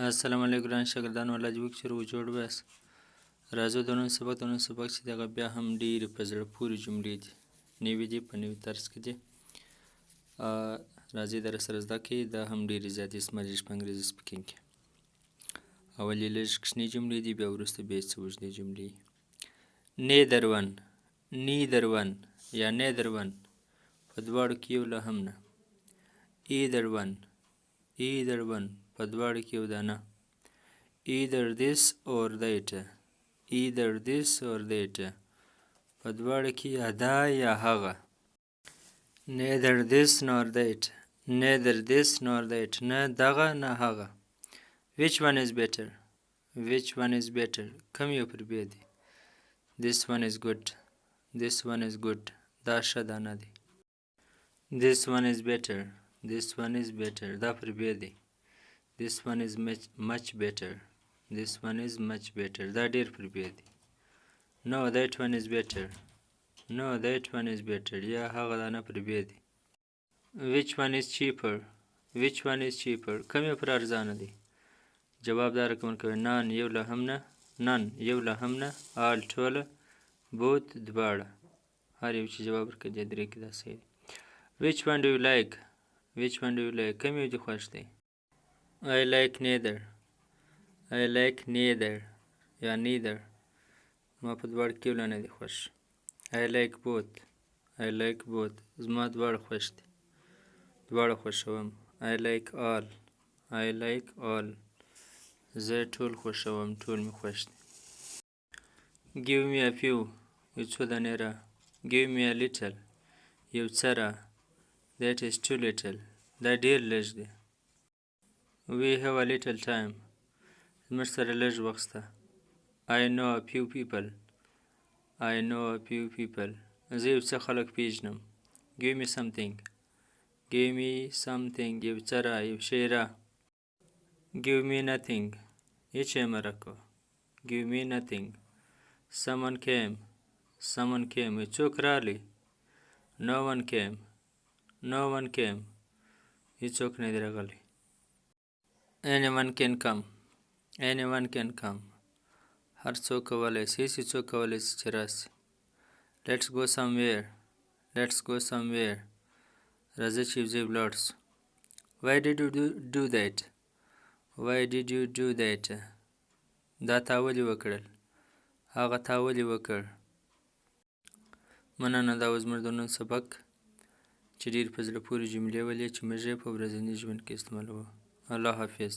السلام علیکم ګران شاګردانو الله دې وکړي چې روغ جوړ ویاست. راځو د نن سبق چې دغه بیا هم ډېرې په زړه پورې جملې دي، نوي دي، په نوي طرز کې دي. راځئ در سره زده کړئ. دا هم ډېرې زیاتې اسماجي په انګریزي سپیکینګ کې. اول یې لږ کوچنۍ جملې دي، بیا وروسته بیا څه اوږدې جملې. نیدر ون یا نیدر ون په دواړو کې یو له هم نه. either one په دواړو کې یو ده نه. either this or that په دواړو کې یا دا یا هغه. neither this nor that نه دغه نه هغه. which one is better کوم یو پر بیا دی. this one is good دا ښه دا نه دی. this one is better دا پر بیا دی. this one is much better دا ډیر پر بیا دی. no that one is better یا هغه دا نه پر بیا دی. which one is cheaper کوم یو پر ارزانه دی. جواب دا رقم کوي. none یو له هم نه all ټوله both دواړه. هر یو چې جواب ورکړي دې درې کې دا صحیح دی. which one do you like کوم یو دې خوښ دی. I like neither یا neither ما په دواړو کې یو له نه دی خوښ. I like both زما دواړه خوښ دي، دواړه خوښوم. I like all زه ټول خوښوم، ټول مې خوښ دي. give me a few یو څو دانې را. give me a little یو څه را. that is too little دا ډیر لږ دی. we have a little time زموږ سره لږ وخت شته. I know a few people زه یو څه خلک پیژنم. give me something یو څه را، یو شی را. give me nothing هیڅ شی مه راکوه. give me nothing. someone came یو څوک راغلی. no one came هیڅوک نه دی راغلی. anyone can come هر څوک کولی شي، هیڅ څوک کولی شي چې راشي. let's go somewhere راځه چې یو ځای ولاړ شو. why did you do that دا تا ولې وکړل، هغه تا ولې وکړ. مننه. دا و زموږ د نن سبق چې ډېر په زړه پورې جملې ولې چې موږ یې په ورځني ژوند کې استعمالوو. الله حافظ.